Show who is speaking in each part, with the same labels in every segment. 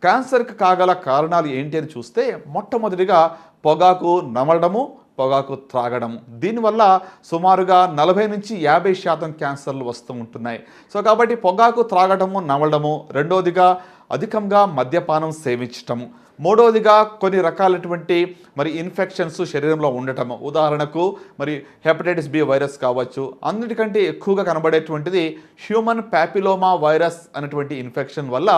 Speaker 1: క్యాన్సర్కి కాగల కారణాలు ఏంటి అని చూస్తే మొట్టమొదటిగా పొగాకు నమలడము, పొగాకు త్రాగడము. దీనివల్ల సుమారుగా 40-50% క్యాన్సర్లు వస్తూ ఉంటున్నాయి. సో కాబట్టి పొగాకు త్రాగడము, నమలడము, రెండోదిగా అధికంగా మద్యపానం సేవించటము, మూడవదిగా కొన్ని రకాలైనటువంటి ఇన్ఫెక్షన్స్ శరీరంలో ఉండటము. ఉదాహరణకు హెపటైటిస్ బి వైరస్ కావచ్చు. అన్నిటికంటే ఎక్కువగా కనబడేటువంటిది హ్యూమన్ ప్యాపిలోమా వైరస్ అనేటువంటి ఇన్ఫెక్షన్ వల్ల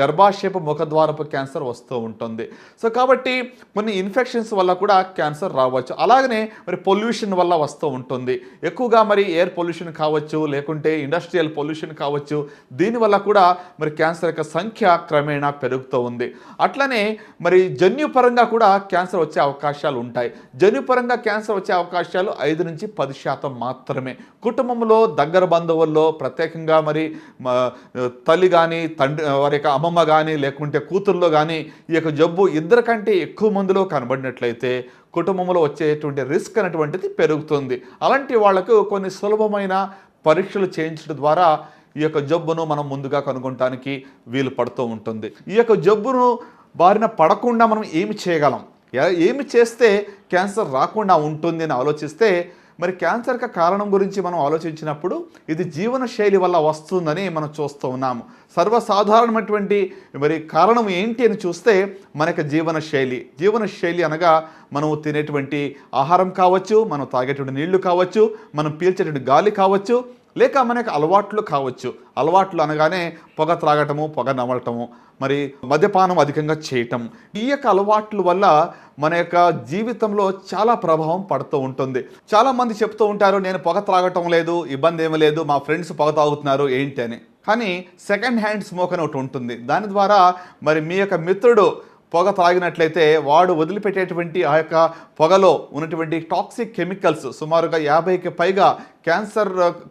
Speaker 1: గర్భాశయపు ముఖద్వారపు క్యాన్సర్ వస్తూ ఉంటుంది. సో కాబట్టి కొన్ని ఇన్ఫెక్షన్స్ వల్ల కూడా క్యాన్సర్ రావచ్చు. అలాగనే పొల్యూషన్ వల్ల వస్తూ ఉంటుంది. ఎక్కువగా ఎయిర్ పొల్యూషన్ కావచ్చు, లేకుంటే ఇండస్ట్రియల్ పొల్యూషన్ కావచ్చు. దీనివల్ల కూడా క్యాన్సర్ యొక్క సంఖ్య క్రమేణా పెరుగుతూ ఉంది. అట్లనే జన్యుపరంగా కూడా క్యాన్సర్ వచ్చే అవకాశాలు ఉంటాయి. జన్యుపరంగా క్యాన్సర్ వచ్చే అవకాశాలు 5-10% మాత్రమే. కుటుంబంలో దగ్గర బంధువుల్లో ప్రత్యేకంగా తల్లి కానీ, తండ్రి, వారి యొక్క అమ్మమ్మ కానీ, లేకుంటే కూతుర్లో కానీ ఈ యొక్క జబ్బు ఇద్దరి కంటే ఎక్కువ మందిలో కనబడినట్లయితే కుటుంబంలో వచ్చేటువంటి రిస్క్ అనేటువంటిది పెరుగుతుంది. అలాంటి వాళ్లకు కొన్ని సులభమైన పరీక్షలు చేయించడం ద్వారా ఈ యొక్క జబ్బును మనం ముందుగా కనుగొనడానికి వీలు పడుతూ ఉంటుంది. ఈ యొక్క జబ్బును బారిన పడకుండా మనం ఏమి చేయగలం, ఏమి చేస్తే క్యాన్సర్ రాకుండా ఉంటుంది అని ఆలోచిస్తే క్యాన్సర్కి కారణం గురించి మనం ఆలోచించినప్పుడు ఇది జీవనశైలి వల్ల వస్తుందని మనం చూస్తూ ఉన్నాము. సర్వసాధారణమైనటువంటి కారణం ఏంటి అని చూస్తే మనకి జీవనశైలి అనగా మనం తినేటువంటి ఆహారం కావచ్చు, మనం తాగేటువంటి నీళ్లు కావచ్చు, మనం పీల్చేటువంటి గాలి కావచ్చు, లేక మనకు అలవాట్లు కావచ్చు. అలవాట్లు అనగానే పొగ త్రాగటము, పొగ నమలటము, మద్యపానం అధికంగా చేయటం. ఈ యొక్క అలవాట్ల వల్ల మన యొక్క జీవితంలో చాలా ప్రభావం పడుతూ ఉంటుంది. చాలామంది చెప్తూ ఉంటారు, నేను పొగ త్రాగటం లేదు, ఇబ్బంది ఏమీ లేదు, మా ఫ్రెండ్స్ పొగ తాగుతున్నారు ఏంటి అని. కానీ సెకండ్ హ్యాండ్ స్మోక్ అని ఒకటి ఉంటుంది. దాని ద్వారా మీ యొక్క మిత్రుడు పొగ త్రాగినట్లయితే వాడు వదిలిపెట్టేటువంటి ఆ యొక్క పొగలో ఉన్నటువంటి టాక్సిక్ కెమికల్స్ సుమారుగా 50కి పైగా క్యాన్సర్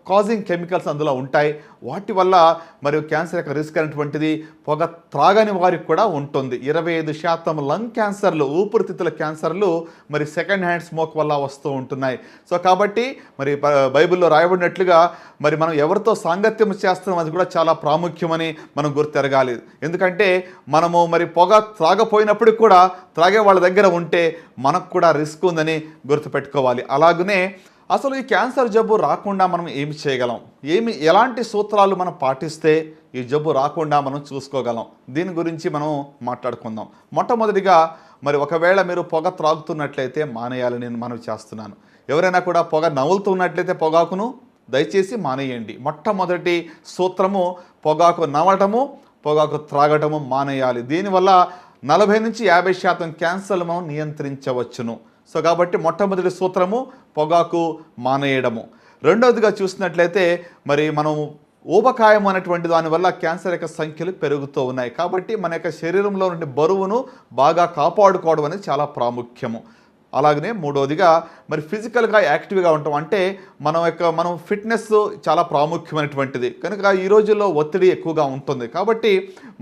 Speaker 1: కాజింగ్ కెమికల్స్ అందులో ఉంటాయి. వాటి వల్ల క్యాన్సర్ యొక్క రిస్క్ అనేటువంటిది పొగ త్రాగని వారికి కూడా ఉంటుంది. 25% లంగ్ క్యాన్సర్లు, ఊపిరితిత్తుల క్యాన్సర్లు సెకండ్ హ్యాండ్ స్మోక్ వల్ల వస్తూ ఉంటున్నాయి. సో కాబట్టి బైబిల్లో రాయబడినట్లుగా మనం ఎవరితో సాంగత్యం చేస్తాం అది కూడా చాలా ప్రాముఖ్యమని మనం గుర్తెరగాలి. ఎందుకంటే మనము పొగ త్రాగపోయినప్పుడు కూడా త్రాగే వాళ్ళ దగ్గర ఉంటే మనకు కూడా రిస్క్ ఉందని గుర్తుపెట్టుకోవాలి. అలాగనే అసలు ఈ క్యాన్సర్ జబ్బు రాకుండా మనం ఏమి చేయగలం, ఎలాంటి సూత్రాలు మనం పాటిస్తే ఈ జబ్బు రాకుండా మనం చూసుకోగలం, దీని గురించి మనం మాట్లాడుకుందాం. మొట్టమొదటిగా ఒకవేళ మీరు పొగ త్రాగుతున్నట్లయితే మానేయాలని నేను మనవి చేస్తున్నాను. ఎవరైనా కూడా పొగ నవ్వులుతున్నట్లయితే పొగాకును దయచేసి మానేయండి. మొట్టమొదటి సూత్రము పొగాకు నవ్వటము, పొగాకు త్రాగటము మానేయాలి. దీనివల్ల 40-50% క్యాన్సర్లు మనం నియంత్రించవచ్చును. సో కాబట్టి మొట్టమొదటి సూత్రము పొగాకు మానేయడము. రెండవదిగా చూసినట్లయితే మనం ఊబకాయం అనేటువంటి దానివల్ల క్యాన్సర్ యొక్క సంఖ్యలు పెరుగుతూ ఉన్నాయి. కాబట్టి మన యొక్క శరీరంలో నుండి బరువును బాగా కాపాడుకోవడం అనేది చాలా ప్రాముఖ్యము. అలాగనే మూడవదిగా ఫిజికల్గా యాక్టివ్గా ఉంటాం. అంటే మనం ఫిట్నెస్ చాలా ప్రాముఖ్యమైనటువంటిది కనుక ఈ రోజుల్లో ఒత్తిడి ఎక్కువగా ఉంటుంది. కాబట్టి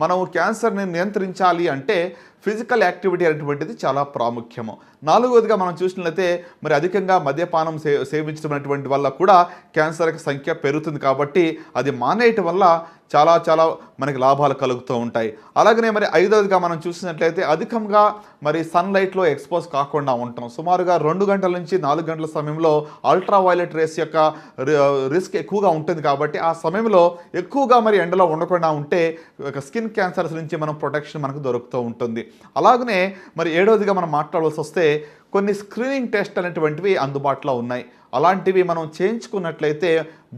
Speaker 1: మనం క్యాన్సర్ని నియంత్రించాలి అంటే ఫిజికల్ యాక్టివిటీ అనేటువంటిది చాలా ప్రాముఖ్యము. నాలుగవదిగా మనం చూసినట్లయితే అధికంగా మద్యపానం సేవించడం అనేటువంటి వల్ల కూడా క్యాన్సర్ యొక్క సంఖ్య పెరుగుతుంది. కాబట్టి అది మానేయటం వల్ల చాలా చాలా మనకి లాభాలు కలుగుతూ ఉంటాయి. అలాగనే ఐదవదిగా మనం చూసినట్లయితే అధికంగా సన్లైట్లో ఎక్స్పోజ్ కాకుండా ఉంటాం. సుమారుగా 2 గంటల నుంచి 4 గంటల సమయంలో అల్ట్రా వైలెట్ రేస్ యొక్క రిస్క్ ఎక్కువగా ఉంటుంది. కాబట్టి ఆ సమయంలో ఎక్కువగా ఎండలో ఉండకుండా ఉంటే స్కిన్ క్యాన్సర్స్ నుంచి ప్రొటెక్షన్ మనకు దొరుకుతూ ఉంటుంది. అలాగనే ఏడవదిగా మనం మాట్లాడాల్సి వస్తే కొన్ని స్క్రీనింగ్ టెస్ట్ అనేటువంటివి అందుబాటులో ఉన్నాయి. అలాంటివి మనం చేయించుకున్నట్లయితే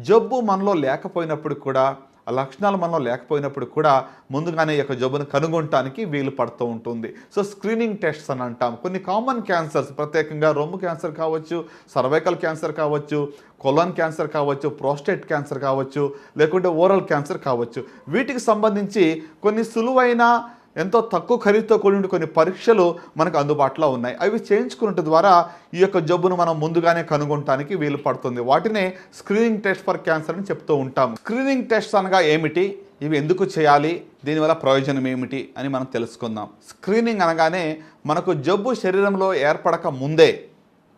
Speaker 1: జబ్బు మనలో లేకపోయినప్పుడు కూడా, ఆ లక్షణాలు మనలో లేకపోయినప్పుడు కూడా ముందుగానే ఈ యొక్క జబ్బును కనుగొనటానికి వీలు పడుతూ ఉంటుంది. సో స్క్రీనింగ్ టెస్ట్స్ అని అంటాం. కొన్ని కామన్ క్యాన్సర్స్, ప్రత్యేకంగా రొమ్ము క్యాన్సర్ కావచ్చు, సర్వైకల్ క్యాన్సర్ కావచ్చు, కొలన్ క్యాన్సర్ కావచ్చు, ప్రోస్టేట్ క్యాన్సర్ కావచ్చు, లేకుంటే ఓరల్ క్యాన్సర్ కావచ్చు, వీటికి సంబంధించి కొన్ని సులువైన ఎంతో తక్కువ ఖరీదుతో కూడిన కొన్ని పరీక్షలు మనకు అందుబాటులో ఉన్నాయి. అవి చేయించుకున్నట్టు ద్వారా ఈ యొక్క జబ్బును మనం ముందుగానే కనుగొనటానికి వీలు పడుతుంది. వాటినే స్క్రీనింగ్ టెస్ట్ ఫర్ క్యాన్సర్ అని చెప్తూ ఉంటాం. స్క్రీనింగ్ టెస్ట్ అనగా ఏమిటి, ఇవి ఎందుకు చేయాలి, దీనివల్ల ప్రయోజనం ఏమిటి అని మనం తెలుసుకుందాం. స్క్రీనింగ్ అనగానే మనకు జబ్బు శరీరంలో ఏర్పడక ముందే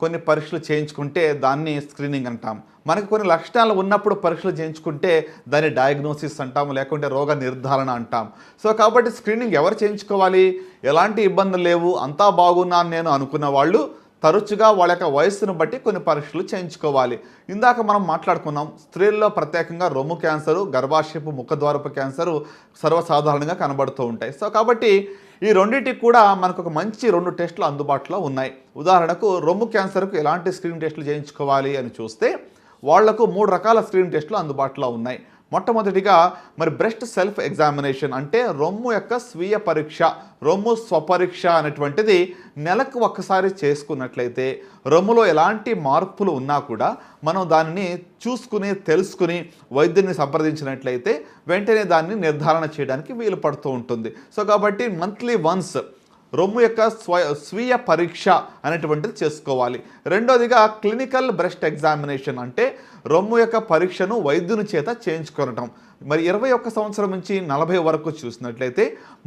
Speaker 1: కొన్ని పరీక్షలు చేయించుకుంటే దాన్ని స్క్రీనింగ్ అంటాం. మనకు కొన్ని లక్షణాలు ఉన్నప్పుడు పరీక్షలు చేయించుకుంటే దాన్ని డయాగ్నోసిస్ అంటాం, లేకుంటే రోగ నిర్ధారణ అంటాం. సో కాబట్టి స్క్రీనింగ్ ఎవరు చేయించుకోవాలి? ఎలాంటి ఇబ్బందులు లేవు, అంతా బాగున్నాను నేను అనుకున్న వాళ్ళు తరచుగా వాళ్ళ యొక్క వయస్సును బట్టి కొన్ని పరీక్షలు చేయించుకోవాలి. ఇందాక మనం మాట్లాడుకున్నాం, స్త్రీల్లో ప్రత్యేకంగా రొమ్ము క్యాన్సరు, గర్భాశయపు ముఖద్వారపు క్యాన్సరు సర్వసాధారణంగా కనబడుతూ ఉంటాయి. సో కాబట్టి ఈ రెండింటికి కూడా మనకు ఒక మంచి 2 టెస్టులు అందుబాటులో ఉన్నాయి. ఉదాహరణకు రొమ్ము క్యాన్సర్కు ఎలాంటి స్క్రీనింగ్ టెస్టులు చేయించుకోవాలి అని చూస్తే వాళ్లకు 3 రకాల స్క్రీనింగ్ టెస్టులు అందుబాటులో ఉన్నాయి. మొట్టమొదటిగా మరి బ్రెస్ట్ సెల్ఫ్ ఎగ్జామినేషన్, అంటే రొమ్ము యొక్క స్వీయ పరీక్ష, రొమ్ము స్వపరీక్ష అనేటువంటిది నెలకు ఒక్కసారి చేసుకున్నట్లయితే రొమ్ములో ఎలాంటి మార్పులు ఉన్నా కూడా మనం దానిని చూసుకుని తెలుసుకుని వైద్యుని సంప్రదించినట్లయితే వెంటనే దాన్ని నిర్ధారణ చేయడానికి వీలు పడుతూ ఉంటుంది. సో కాబట్టి మంత్లీ వన్స్ రొమ్ము యొక్క స్వీయ పరీక్ష అనేటువంటిది చేసుకోవాలి. రెండోదిగా క్లినికల్ బ్రెస్ట్ ఎగ్జామినేషన్, అంటే రొమ్ము యొక్క పరీక్షను వైద్యుని చేత చేయించుకోవటం. మరి 21 సంవత్సరం నుంచి 40 వరకు చూసినట్లయితే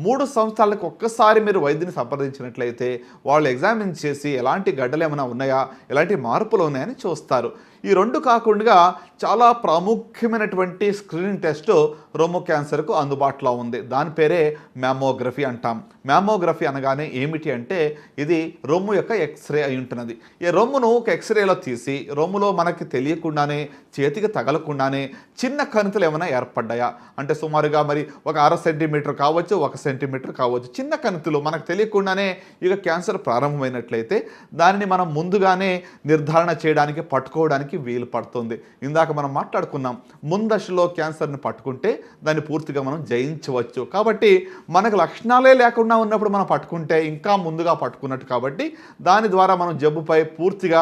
Speaker 1: 3 సంవత్సరాలకు ఒక్కసారి మీరు వైద్యుని సంప్రదించినట్లయితే వాళ్ళు ఎగ్జామిన్ చేసి ఎలాంటి గడ్డలు ఏమైనా ఉన్నాయా, ఎలాంటి మార్పులు ఉన్నాయని చూస్తారు. ఈ 2 కాకుండా చాలా ప్రాముఖ్యమైనటువంటి స్క్రీనింగ్ టెస్ట్ రొమ్ము క్యాన్సర్కు అందుబాటులో ఉంది. దాని పేరే మ్యామోగ్రఫీ అంటాం. మ్యామోగ్రఫీ అనగానే ఏమిటి అంటే ఇది రొమ్ము యొక్క ఎక్స్రే అయి ఉంటున్నది. ఈ రొమ్మును ఒక ఎక్స్రేలో తీసి రొమ్ములో మనకి తెలియకుండానే, చేతికి తగలకుండానే చిన్న కణితులు ఏమైనా ఏర్పడ్డాయా, అంటే సుమారుగా మరి ఒక 1/2 సెంటీమీటర్ కావచ్చు, 1 సెంటీమీటర్ కావచ్చు, చిన్న కణితులు మనకు తెలియకుండానే ఇక క్యాన్సర్ ప్రారంభమైనట్లయితే దానిని మనం ముందుగానే నిర్ధారణ చేయడానికి, పట్టుకోవడానికి వీలు పడుతుంది. ఇందాక మనం మాట్లాడుకున్నాం, ముందశలో క్యాన్సర్ని పట్టుకుంటే దాన్ని పూర్తిగా మనం జయించవచ్చు. కాబట్టి మనకు లక్షణాలే లేకుండా ఉన్నప్పుడు మనం పట్టుకుంటే ఇంకా ముందుగా పట్టుకున్నట్టు. కాబట్టి దాని ద్వారా మనం జబ్బుపై పూర్తిగా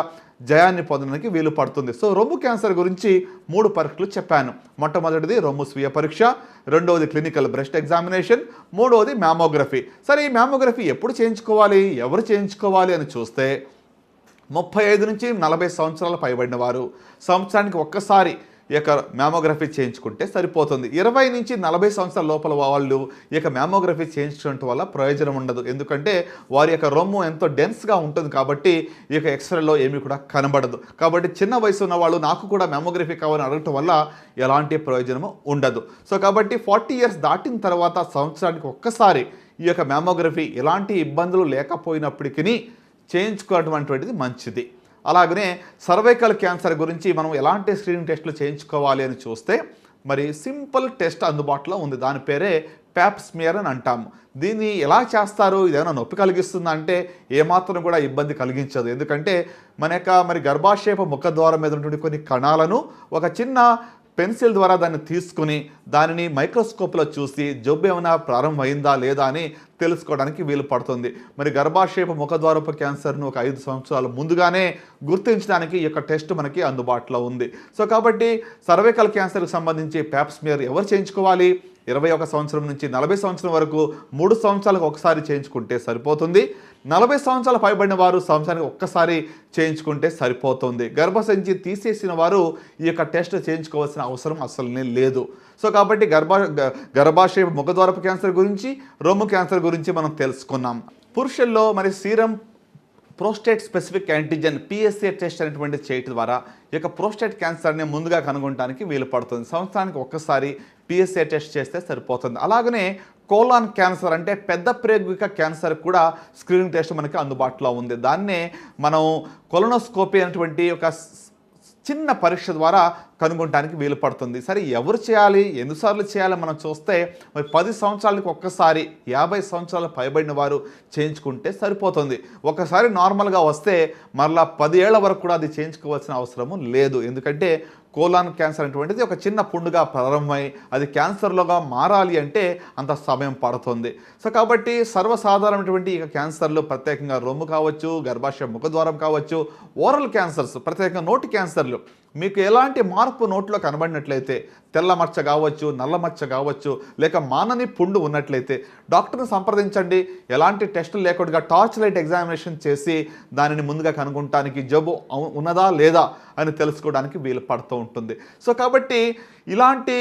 Speaker 1: జయాన్ని పొందడానికి వీలు పడుతుంది. సో రొమ్ము క్యాన్సర్ గురించి 3 పరీక్షలు చెప్పాను. మొట్టమొదటిది రొమ్ము స్వీయ పరీక్ష, రెండవది క్లినికల్ బ్రెస్ట్ ఎగ్జామినేషన్, మూడవది మ్యామోగ్రఫీ. సరే, ఈ మ్యామోగ్రఫీ ఎప్పుడు చేయించుకోవాలి, ఎవరు చేయించుకోవాలి అని చూస్తే 35 నుంచి 40 సంవత్సరాలు పైబడిన వారు సంవత్సరానికి ఒక్కసారి ఈ యొక్క మ్యామోగ్రఫీ చేయించుకుంటే సరిపోతుంది. 20 నుంచి 40 సంవత్సరాల లోపల వాళ్ళు ఈ యొక్క మ్యామోగ్రఫీ చేయించడం వల్ల ప్రయోజనం ఉండదు. ఎందుకంటే వారి యొక్క రొమ్ము ఎంతో డెన్స్గా ఉంటుంది కాబట్టి ఈ యొక్క ఎక్స్రేలో ఏమీ కూడా కనబడదు. కాబట్టి చిన్న వయసు ఉన్న వాళ్ళు నాకు కూడా మ్యామోగ్రఫీ కావాలని అడగటం వల్ల ఎలాంటి ప్రయోజనము ఉండదు. సో కాబట్టి 40 ఇయర్స్ దాటిన తర్వాత సంవత్సరానికి ఒక్కసారి ఈ యొక్క మ్యామోగ్రఫీ ఎలాంటి ఇబ్బందులు లేకపోయినప్పటికీ చేయించుకోవడం అటువంటిది మంచిది. అలాగనే సర్వైకల్ క్యాన్సర్ గురించి మనం ఎలాంటి స్క్రీనింగ్ టెస్టులు చేయించుకోవాలి అని చూస్తే మరి సింపుల్ టెస్ట్ అందుబాటులో ఉంది. దాని పేరే ప్యాప్ స్మియర్ అని అంటాము. దీన్ని ఎలా చేస్తారు, ఇదేమైనా నొప్పి కలిగిస్తుందా అంటే ఏమాత్రం కూడా ఇబ్బంది కలిగించదు. ఎందుకంటే మన యొక్క మరి గర్భాశయపు ముఖద్వారం మీద ఉన్నటువంటి కొన్ని కణాలను ఒక చిన్న పెన్సిల్ ద్వారా దాన్ని తీసుకుని దానిని మైక్రోస్కోప్లో చూసి జబ్బు ఏమైనా ప్రారంభమైందా లేదా అని తెలుసుకోవడానికి వీలు పడుతుంది. మరి గర్భాశయపు ముఖద్వారపు క్యాన్సర్ను ఒక 5 సంవత్సరాలు ముందుగానే గుర్తించడానికి ఈ యొక్క టెస్ట్ మనకి అందుబాటులో ఉంది. సో కాబట్టి సర్వైకల్ క్యాన్సర్కి సంబంధించి ప్యాప్ స్మియర్ ఎవరు చేయించుకోవాలి? 21 సంవత్సరం నుంచి 40 సంవత్సరం వరకు 3 సంవత్సరాలకు ఒకసారి చేయించుకుంటే సరిపోతుంది. 40 సంవత్సరాలు పైబడిన వారు సంవత్సరానికి ఒక్కసారి చేయించుకుంటే సరిపోతుంది. గర్భసంచి తీసేసిన వారు ఈ యొక్క టెస్ట్ చేయించుకోవాల్సిన అవసరం అసలు లేదు. సో కాబట్టి గర్భాశయ ముఖద్వారపు క్యాన్సర్ గురించి, రొమ్ము క్యాన్సర్ గురించి మనం తెలుసుకున్నాం. పురుషుల్లో మరి serum prostate specific antigen PSA test అనేటువంటి చేయటం ద్వారా ఈ యొక్క ప్రోస్టేట్ క్యాన్సర్ని ముందుగా కనుగొనడానికి వీలు పడుతుంది. సంవత్సరానికి ఒక్కసారి PSA టెస్ట్ చేస్తే సరిపోతుంది. అలాగనే కోలాన్ క్యాన్సర్ అంటే పెద్ద ప్రేగుక క్యాన్సర్ కూడా స్క్రీనింగ్ టెస్ట్ మనకి అందుబాటులో ఉంది. దాన్నే మనం కొలనోస్కోపీ అనేటువంటి ఒక చిన్న పరీక్ష ద్వారా కనుగొనడానికి వీలు పడుతుంది. సరే, ఎవరు చేయాలి, ఎన్నిసార్లు చేయాలి మనం చూస్తే మరి 10 సంవత్సరాలకు ఒక్కసారి 50 సంవత్సరాలు పైబడిన వారు చేయించుకుంటే సరిపోతుంది. ఒకసారి నార్మల్గా వస్తే మరలా 10 ఏళ్ల వరకు కూడా అది చేయించుకోవాల్సిన అవసరము లేదు. ఎందుకంటే కోలాన్ క్యాన్సర్ అనేటువంటిది ఒక చిన్న పుండుగా ప్రారంభమై అది క్యాన్సర్లోగా మారాలి అంటే అంత సమయం పడుతుంది. సో కాబట్టి సర్వసాధారణమైనటువంటి ఇక క్యాన్సర్లు ప్రత్యేకంగా రొమ్ము కావచ్చు, గర్భాశయ ముఖద్వారం కావచ్చు, ఓరల్ క్యాన్సర్స్ ప్రత్యేకంగా నోటి క్యాన్సర్లు మీకు ఎలాంటి మార్పు నోట్లో కనబడినట్లయితే, తెల్ల మచ్చ కావచ్చు, నల్ల మచ్చ కావచ్చు, లేక మానని పుండు ఉన్నట్లయితే డాక్టర్ని సంప్రదించండి. ఎలాంటి టెస్టులు లేకుండా టార్చ్ లైట్ ఎగ్జామినేషన్ చేసి దానిని ముందుగా కనుగొనడానికి జబ్బు ఉన్నదా లేదా అని తెలుసుకోవడానికి వీలు పడుతూ ఉంటుంది. సో కాబట్టి ఇలాంటి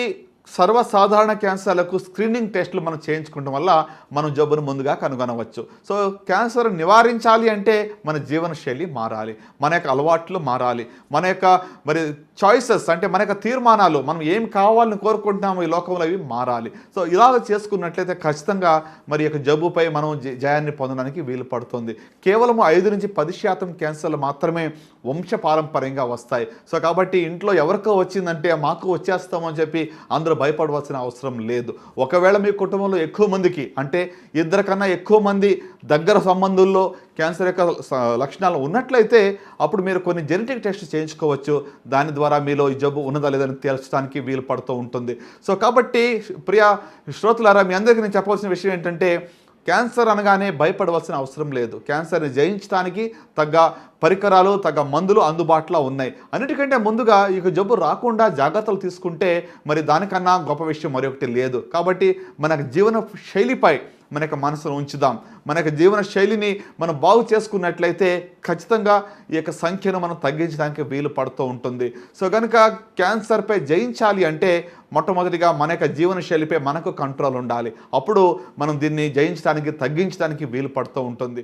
Speaker 1: సర్వసాధారణ క్యాన్సర్లకు స్క్రీనింగ్ టెస్టులు మనం చేయించుకోవడం వల్ల మనం జబ్బును ముందుగా కనుగొనవచ్చు. సో క్యాన్సర్ నివారించాలి అంటే మన జీవనశైలి మారాలి, మన యొక్క అలవాట్లు మారాలి, మన యొక్క మరి చాయిసెస్ అంటే మన యొక్క తీర్మానాలు, మనం ఏం కావాలని కోరుకుంటున్నామో ఈ లోకంలో అవి మారాలి. సో ఇలాగ చేసుకున్నట్లయితే ఖచ్చితంగా మరి యొక్క జబ్బుపై మనం జయాన్ని పొందడానికి వీలు పడుతుంది. కేవలం 5-10% క్యాన్సర్లు మాత్రమే వంశపారంపర్యంగా వస్తాయి. సో కాబట్టి ఇంట్లో ఎవరికో వచ్చిందంటే మాకు వచ్చేస్తామని చెప్పి అందరూ భయపడవలసిన అవసరం లేదు. ఒకవేళ మీ కుటుంబంలో ఎక్కువ మందికి అంటే 2 కన్నా ఎక్కువ మంది దగ్గర సంబంధుల్లో క్యాన్సర్ యొక్క లక్షణాలు ఉన్నట్లయితే అప్పుడు మీరు కొన్ని జెనెటిక్ టెస్ట్ చేయించుకోవచ్చు. దాని ద్వారా మీలో ఈ జబ్బు ఉన్నదా లేదని తేల్చడానికి వీలు పడుతూ ఉంటుంది. సో కాబట్టి ప్రియ శ్రోతలారా, మీ అందరికీ నేను చెప్పవలసిన విషయం ఏంటంటే క్యాన్సర్ అనగానే భయపడవలసిన అవసరం లేదు. క్యాన్సర్ని జయించడానికి తగ్గ పరికరాలు, తగ్గ మందులు అందుబాటులో ఉన్నాయి. అన్నిటికంటే ముందుగా ఈ జబ్బు రాకుండా జాగ్రత్తలు తీసుకుంటే మరి దానికన్నా గొప్ప విషయం మరొకటి లేదు. కాబట్టి మన జీవన శైలిపై మన యొక్క మనసును ఉంచుదాం. మన యొక్క జీవన శైలిని మనం బాగు చేసుకున్నట్లయితే ఖచ్చితంగా ఈ యొక్క సంఖ్యను మనం తగ్గించడానికి వీలు పడుతూ ఉంటుంది. సో కనుక క్యాన్సర్పై జయించాలి అంటే మొట్టమొదటిగా మన యొక్క జీవన శైలిపై మనకు కంట్రోల్ ఉండాలి. అప్పుడు మనం దీన్ని జయించడానికి, తగ్గించడానికి వీలు పడుతూ ఉంటుంది.